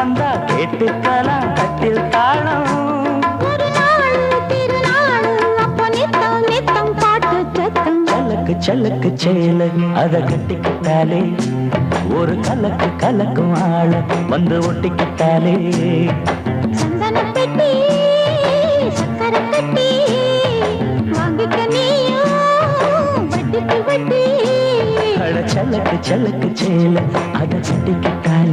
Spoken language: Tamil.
வந்தா கேட்டுக்கலாம் கட்டில் தாளம். ஒரு நாள் திருநாள் அப்ப நித்தம் நித்தம் பாட்டு சத்தம். சலக்கு சலக்கு சேல அத கட்டிக்கிட்டாலே ஒரு கலக்கு கலக்கும் ஆள வந்து ஒட்டிக்கிட்டாலே. சந்தன பெட்டி சக்கரை கட்டி வாங்கிக்க நீயும் வட்டிக்கு வட்டி. அட சலக்கு சலக்கு சேல அத கட்டிக்கிட்டாலே